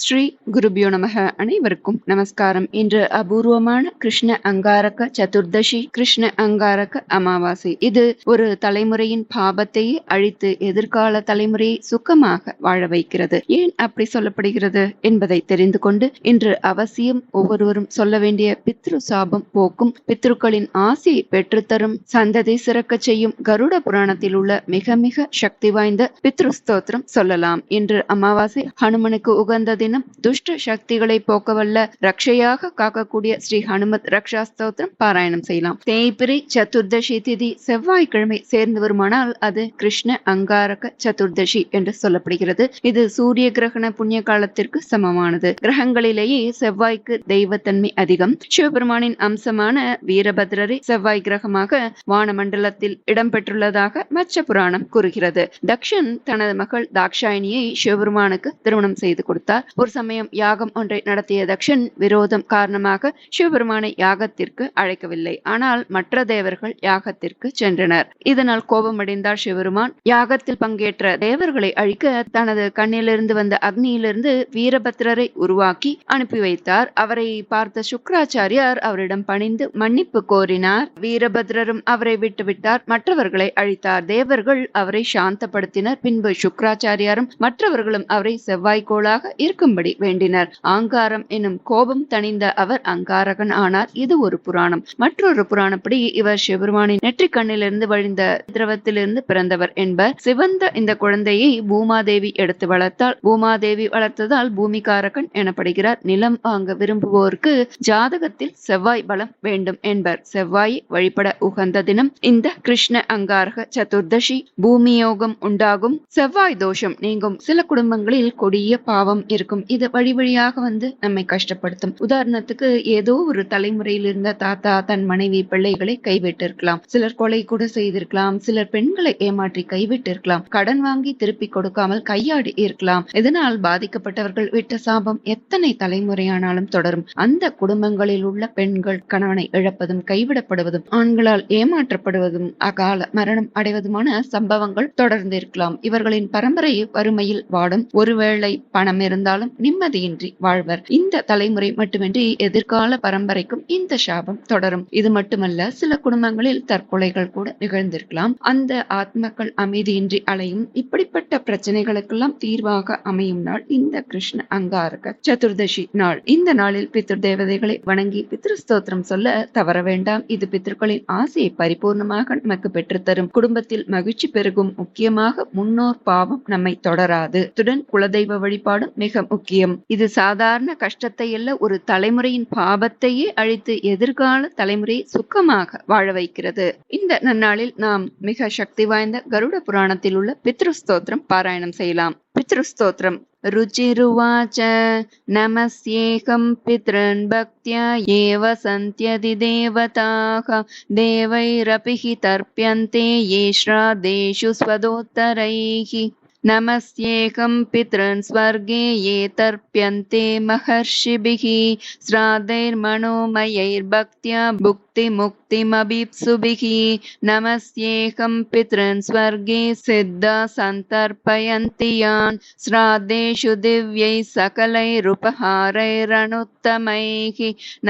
ஸ்ரீ குருபியோ நமக. அனைவருக்கும் நமஸ்காரம். இன்று அபூர்வமான கிருஷ்ண அங்காரக சதுர்தசி, கிருஷ்ண அங்காரக அமாவாசை. இது ஒரு தலைமுறையின் பாபத்தையே அழித்து எதிர்கால தலைமுறையை சுக்கமாக வாழ வைக்கிறது. ஏன் அப்படி சொல்லப்படுகிறது என்பதை தெரிந்து கொண்டு இன்று அவசியம் ஒவ்வொருவரும் சொல்ல வேண்டிய பித்ரு சாபம் போக்கும், பித்ருக்களின் ஆசையை பெற்றுத்தரும், சந்ததி சிறக்க செய்யும் கருட புராணத்தில் உள்ள மிக மிக சக்தி வாய்ந்த பித்ரு ஸ்தோத்திரம் சொல்லலாம். இன்று அமாவாசை, ஹனுமனுக்கு உகந்த தினம். துஷ்ட சக்திகளை போக்கவல்ல ரக்ஷையாக காக்கக்கூடிய ஸ்ரீ ஹனுமத் ரக்ஷா ஸ்தோத்திரம் பாராயணம் செய்யலாம். தேய்பிரை சதுர்தசி திதி செவ்வாய்க்கிழமை சேர்ந்து வருமானால் அது கிருஷ்ண அங்காரக சதுர்தசி என்று சொல்லப்படுகிறது. இது சூரிய கிரகண புண்ணிய காலத்திற்கு சமமானது. கிரகங்களிலேயே செவ்வாய்க்கு தெய்வத்தன்மை அதிகம். சிவபெருமானின் அம்சமான வீரபத்ரரை செவ்வாய் கிரகமாக வானமண்டலத்தில் இடம்பெற்றுள்ளதாக மச்ச புராணம் கூறுகிறது. தக்ஷன் தனது மகள் தாக்ஷாயணியை சிவபெருமானுக்கு திருமணம் செய்து கொடுத்தார். ஒரு சமயம் யாகம் ஒன்றை நடத்திய தக்ஷன் விரோதம் காரணமாக சிவபெருமானை யாகத்திற்கு அழைக்கவில்லை. ஆனால் மற்ற தேவர்கள் யாகத்திற்கு சென்றனர். இதனால் கோபமடைந்தார் சிவபெருமான். யாகத்தில் பங்கேற்ற தேவர்களை அழிக்க தனது கண்ணிலிருந்து வந்த அக்னியிலிருந்து வீரபத்ரரை உருவாக்கி அனுப்பி வைத்தார். அவரை பார்த்த சுக்ராச்சாரியார் அவரிடம் பணிந்து மன்னிப்பு கோரினார். வீரபத்ரரும் அவரை விட்டுவிட்டார். மற்றவர்களை அழித்தார். தேவர்கள் அவரை சாந்தப்படுத்தினர். பின்பு சுக்ராச்சாரியாரும் மற்றவர்களும் அவரை செவ்வாய்க்கோளாக இருக்கும்படி வேண்டினர். ஆங்காரம் எனும் கோபம் தணிந்த அவர் அங்காரகன் ஆனார். இது ஒரு புராணம். மற்றொரு புராணப்படி இவர் சிவபெருமானின் நெற்றிக் கண்ணிலிருந்து வழிந்த திரவத்திலிருந்து பிறந்தவர் என்பர். சிவந்த இந்த குழந்தையை பூமாதேவி எடுத்து வளர்த்தால். பூமாதேவி வளர்த்ததால் பூமிகாரகன் எனப்படுகிறார். நிலம் வாங்க விரும்புவோருக்கு ஜாதகத்தில் செவ்வாய் பலம் வேண்டும் என்பர். செவ்வாயை வழிபட உகந்த தினம் இந்த கிருஷ்ண அங்காரக சதுர்தசி. பூமி யோகம் உண்டாகும், செவ்வாய் தோஷம் நீங்கும். சில குடும்பங்களில் கொடிய பாவம் இருக்கும். இது வழி வழியாக நம்மை கஷ்டப்படுத்தும். உதாரணத்துக்கு, ஏதோ ஒரு தலைமுறையில் இருந்த தாத்தா தன் மனைவி பிள்ளைகளை கைவிட்டிருக்கலாம். சிலர் கொலை கூட செய்திருக்கலாம். சிலர் பெண்களை ஏமாற்றி கைவிட்டிருக்கலாம். கடன் வாங்கி திருப்பி கொடுக்காமல் கையாடி இருக்கலாம். இதனால் பாதிக்கப்பட்டவர்கள் விட்ட சாபம் எத்தனை தலைமுறையானாலும் தொடரும். அந்த குடும்பங்களில் உள்ள பெண்கள் கணவனை இழப்பதும், கைவிடப்படுவதும், ஆண்களால் ஏமாற்றப்படுவதும், அகால மரணம் அடைவதுமான சம்பவங்கள் தொடர்ந்து இருக்கலாம். இவர்களின் பரம்பரை வறுமையில் வாடும். ஒருவேளை பணம் இருந்தாலும் நிம்மதியின்றி வாழ்வர். இந்த தலைமுறை மட்டுமின்றி எதிர்கால பரம்பரைக்கும் இந்த சாபம் தொடரும். இது மட்டுமல்ல, சில குடும்பங்களில் தற்கொலைகள் கூட நிகழ்ந்திருக்கலாம். அந்த ஆத்மக்கள் அமைதியின்றி அலையும். இப்படிப்பட்ட பிரச்சனைகளுக்கெல்லாம் தீர்வாக அமையும் நாள் இந்த கிருஷ்ண அங்காரக சதுர்தசி நாள். இந்த நாளில் பித்ரு தேவதைகளை வணங்கி பித்ரு ஸ்தோத்திரம் சொல்ல தவற வேண்டாம். இது பித்ருக்களின் ஆசையை பரிபூர்ணமாக நமக்கு பெற்றுத்தரும். குடும்பத்தில் மகிழ்ச்சி பெருகும். முக்கியமாக முன்னோர் பாவம் நம்மை தொடராது. இத்துடன் குலதெய்வ வழிபாடும் மிக முக்கியம். இது சாதாரண கஷ்டத்தை அல்ல, ஒரு தலைமுறையின் பாபத்தையே அழித்து எதிர்கால தலைமுறையை சுக்கமாக வாழ வைக்கிறது. இந்த நன்னாளில் நாம் மிக சக்தி வாய்ந்த கருட புராணத்தில் உள்ள பித்ரு ஸ்தோத்திரம் பாராயணம் செய்யலாம். பித்ரு ஸ்தோத்திரம். ருச்சிருவாச்ச நமஸ்யேகம் பித்ரன் பக்த்யா ஏவ சந்த்யதி தேவதாः தேவைரபி தர்ப்யந்தே யே ஸ்ராதேஷு ஸ்வதோத்தரைः நமஸ்யேகம் பித்ரன் ஸ்வர்கே யே தர்ப்யந்தே மஹர்ஷிபிः ஸ்ராதைர்மனோமயைர்பக்த்யா புக்தி முக்திமபீப்சுபிः நமஸ்யேகம் பித்ரன் ஸ்வர்கே சித்தா சந்தர்ப்பயந்தி யான் ஸ்ராதேஷு திவ்யை சகலைருபஹாரைரனுத்தமைः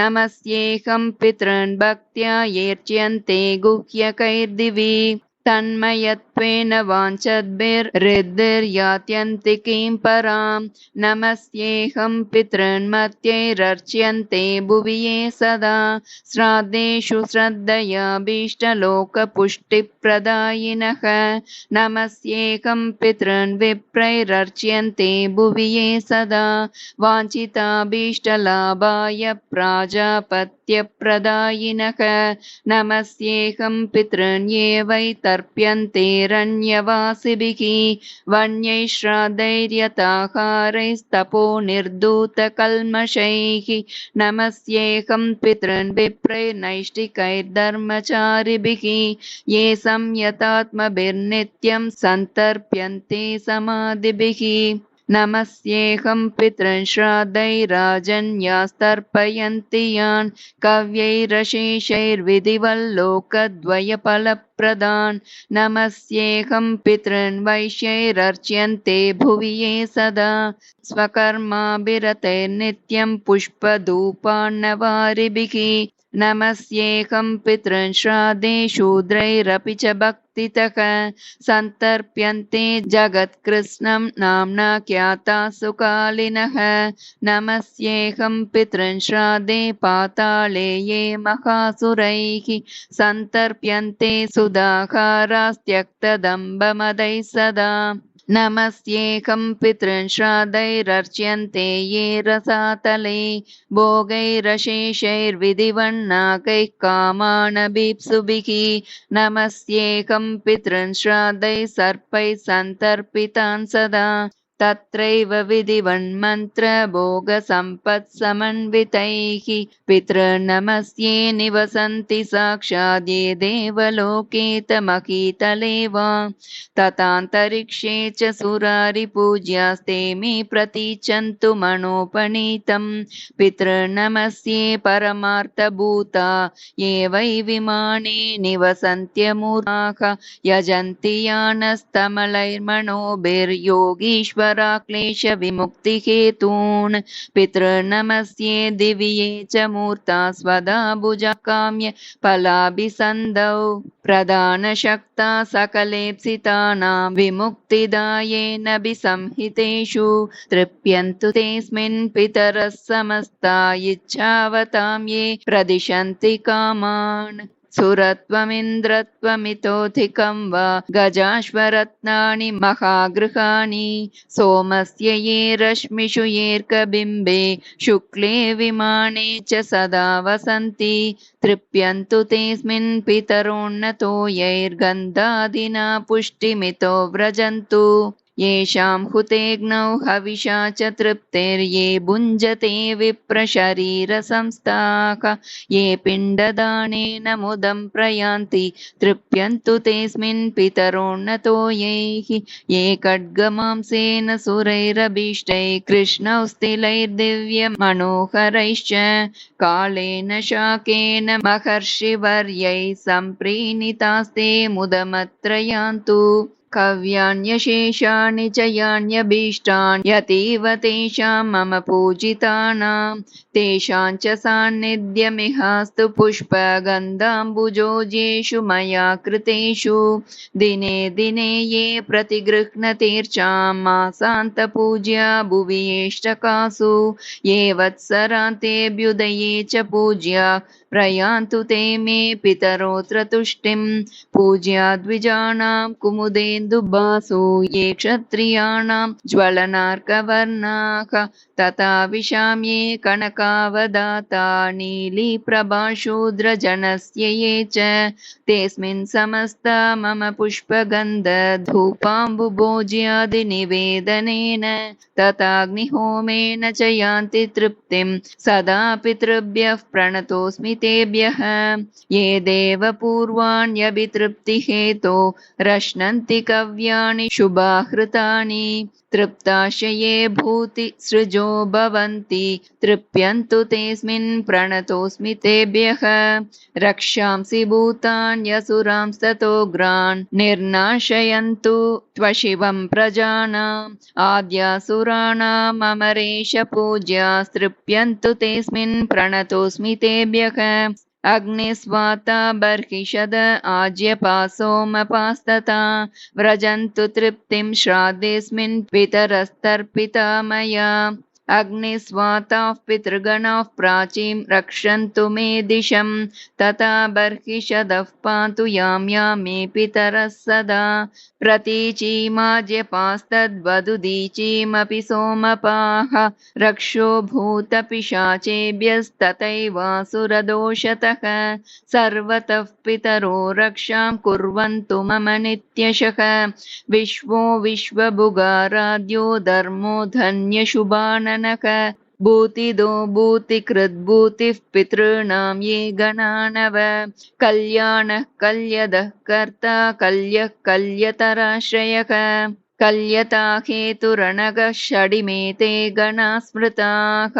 நமஸ்யேகம் பித்ரன் பக்த்யா ஏர்ச்யந்தே குஹ்யகைர்திவி தன்மயத்வேன வாஞ்சத்பிர்ரித்திர்யாத்யந்திகீம் பராம் நமஸ்யேகம் பித்ரன் மத்யைரர்ச்யந்தே புவி யே சதா ஸ்ராத்தேஷு ஸ்ரத்தயாபீஷ்டலோக புஷ்டிப்ரதாயினः நமஸ்யேகம் பித்ரன் விப்ரைரர்ச்யந்தே புவி யே சதா வாஞ்சிதாபீஷ்டலாபாய பிராஜாபத்யப்ரதாயினः நமஸ்யேகம் பித்ரன் யே வை தர்ப்யந்தேரண்யவாசிபிः வன்யை ஸ்ராதைர்யதாகாரைஸ்தபோ நிர்தூதகல்மஷைः நமஸ்யேகம் பித்ரன் விப்ரைர்நைஷ்டிகைர்தர்மசாரிபிः யே சம்யதாத்மபிர்நித்யம் சந்தர்ப்யந்தே சமாதிபிः नमस्येऽहं पितॄन् श्राद्धैराजन्यास्तर्पयन्ति यान् कव्यैरशेषैर्विधिवल्लोकद्वयफलप्रदान् नमस्येऽहं पितॄन् वैश्यैरर्च्यन्ते भुवि ये सदा स्वकर्माभिरतैर्नित्यं पुष्पधूपान्नवारिभिः नमस्येऽहं पितॄन् श्राद्धे शूद्रैरपि च भक्तितः सन्तर्प्यन्ते जगत्कृत्स्नं नाम्ना ख्याता सुकालिनः नमस्येऽहं पितॄन् श्राद्धे पाताले ये महासुरैः सन्तर्प्यन्ते सुधाहारास्त्यक्तदम्बमदैः सदा नमस्येऽहं पितॄन् श्राद्धैरर्च्यन्ते ये रसातले भोगैरशेषैर्विधिवन्नाकैः कामानभीप्सुभिः नमस्येऽहं पितॄन् श्राद्धैः सर्पैः सन्तर्पितान् सदा तत्रैव विधिवन्मन्त्रभोगसम्पत्समन्वितैः पितॄन्नमस्ये निवसन्ति साक्षात् ये देवलोके तमकीतले वा ततान्तरिक्षे च सुरारिपूज्यास्ते मे प्रतीच्छन्तु मनोपनीतं पितॄन्नमस्ये परमार्थभूता ये वै विमाने निवसन्त्यमूढाः यजन्ति यानस्तमलैर्मनोभिर्योगीश्वराक्लेशविमुक्तिहेतून् पितॄन्नमस्ये दिव्ये च मूर्ता स्वदा भुजकाम्य फलाभिसन्धौ प्रधानशक्ता सकलेप्सितानां विमुक्तिदायेन संहितेषु तृप्यन्तु तेऽस्मिन् पितरः समस्ता इच्छावतां ये प्रदिशन्ति कामान् सुरत्वमिन्द्रत्वमितोऽधिकं वा गजाश्वरत्नानि महागृहाणि सोमस्य ये रश्मिषु येऽर्कबिम्बे शुक्ले विमाने च सदा वसन्ति तृप्यन्तु तेऽस्मिन् पितरोन्नतो यैर्गन्धादिना पुष्टिमितो व्रजन्तु येषां हुतेऽग्नौ हविषा च तृप्तिर्ये भुञ्जते विप्रशरीरसंस्थाः ये पिण्डदानेन मुदं प्रयान्ति तृप्यन्तु तेऽस्मिन् पितरोन्नतो यैः ये खड्गमांसेन सुरैरभीष्टैः कृष्णौ स्थिलैर्दिव्यमनोहरैश्च कालेन शाकेन महर्षिवर्यैः सम्प्रीणितास्ते मुदमत्र यान्तु कव्यान्यशेषाणि च यान्यभीष्टान् यतीव तेषां मम पूजितानां तेषां च सान्निध्यमिहास्तु पुष्पगन्धाम्बुजोजेषु मया कृतेषु दिने दिने ये प्रतिगृह्णतीर्चां मासान्तपूज्या भुवि येष्टकासु ये वत्सरान्तेऽभ्युदये च पूज्या प्रयान्तु ते मे पितरोऽत्र तुष्टिं पूज्या द्विजानां कुमुदेन्दुबासु ये क्षत्रियाणां ज्वलनार्कवर्णाः तथा विशां ये कनकावदाता नीलीप्रभाशूद्रजनस्य ये च तेऽस्मिन् समस्ता मम पुष्पगन्धधूपाम्बुभोज्यादिनिवेदनेन तथाग्निहोमेन च यान्ति तृप्तिं सदा पितृभ्यः प्रणतोऽस्मि तेभ्यः ये देवपूर्वाण्यभितृप्तिहेतो रश्नन्ति कव्यानि शुभाहृतानि तृप्ताशये भूतिसृजो भवन्ति तृप्यन्तु तेऽस्मिन् प्रणतोऽस्मि तेभ्यः रक्षांसि भूतान्यसुरांस्ततोग्रान् निर्नाशयन्तु त्वशिवं प्रजानाम् आद्यासुराणाम् अमरेश पूज्यास्तृप्यन्तु तेऽस्मिन् प्रणतोऽस्मि तेभ्यः अग्निस्वाता बर्हिषद आज्यपासोमपास्तथा व्रजन्तु तृप्तिं श्राद्धेऽस्मिन् पितरस्तर्पिता मया अग्निस्वाताः पितृगणाः प्राचीं रक्षन्तु मे दिशं तथा बर्हिषदः पान्तु यां यां मे पितरः सदा प्रतीचीमाज्यपास्तद्वदुदीचीमपि सोमपाः रक्षो भूतपिशाचेभ्यस्तथैवासुरदोषतः सर्वतः पितरो रक्षां कुर्वन्तु मम नित्यशः विश्वो विश्वभुगाराध्यो धर्मो धन्यशुभाननः भूतिदो भूतिकृद्भूतिः पितॄणां ये गणानव कल्याणः कल्यदः कर्ता कल्यः कल्यतराश्रयः कल्यता हेतुरणगः षडिमेते गणा स्मृताः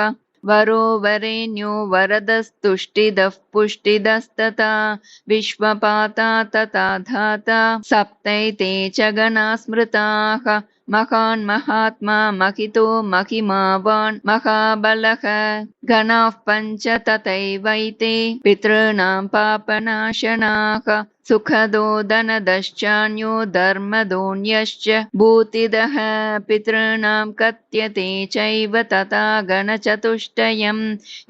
वरो वरेण्यो वरदस्तुष्टिदः पुष्टिदस्तथा विश्वपाता तथा धाता सप्तैते च गणा स्मृताः महान् महात्मा महितो महिमावान् महाबलः गणाः पञ्च तथैवैते पितॄणां पापनाशनाः सुखदो धनदश्चान्यो धर्मदोऽन्यश्च भूतिदः पितॄणां कथ्यते चैव तथा गणचतुष्टयम्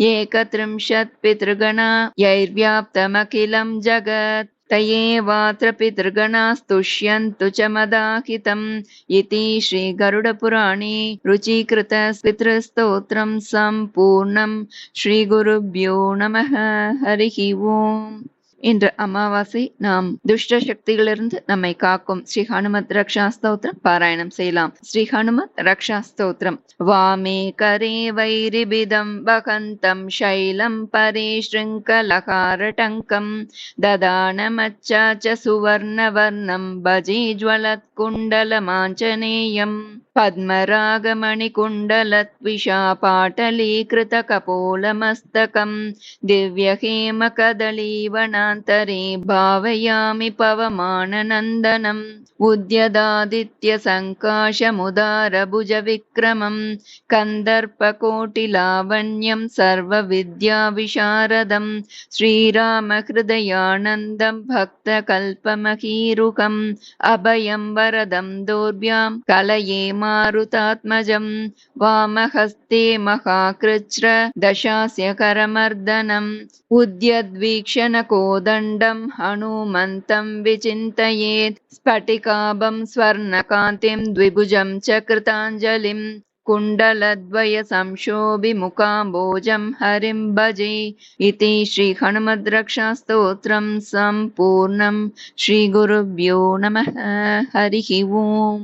एकत्रिंशत् पितृगणा यैर्व्याप्तमखिलं जगत् तयेवात्र पितृगणास्तुष्यन्तु च मदाहितम् इति श्रीगरुडपुराणे रुचिकृतपितृस्तोत्रं सम्पूर्णं श्रीगुरुभ्यो नमः हरिः ओम् இன்று அமாவாசை நாம் துஷ்ட சக்திகளிலிருந்து நம்மை காக்கும் ஸ்ரீ ஹனுமத் ரக்ஷா ஸ்தோத்திரம் பாராயணம் செய்யலாம். ஸ்ரீ ஹனுமத் ரக்ஷா ஸ்தோத்திரம். வாமே கரே வைரிபிதம் வகந்தம் ஷைலம் பரே ஸ்ருங்கலகாரடங்கம் ததானமச்சாச்ச சுவர்ணவர்ணம் பஜே ஜ்வலத் குண்டலமாஞ்சனேயம் पद्मरागमणिकुण्डलत्विषा पाटलीकृतकपोलमस्तकम् दिव्यहेमकदलीवनान्तरे भावयामि पवमाननन्दनम् उद्यदादित्यसङ्काशमुदारभुजविक्रमम् कन्दर्पकोटिलावण्यम् सर्वविद्याविशारदम् श्रीरामहृदयानन्दम् भक्तकल्पमहीरुकम् अभयम् वरदम् दोर्भ्याम् कलये मारुतात्मजम् वामहस्ते महाकृच्छ्र दशास्य करमर्दनम् उद्यद्वीक्षणकोदण्डम् हनुमन्तम् विचिन्तयेत् स्फटिकाभं स्वर्णकान्तिं द्विभुजं च कृताञ्जलिम् कुण्डलद्वय संशोभिमुखाम्बोजं हरिं भजे इति श्री हनुमद्रक्षा स्तोत्रं सम्पूर्णं श्रीगुरुभ्यो नमः हरिः ओम्.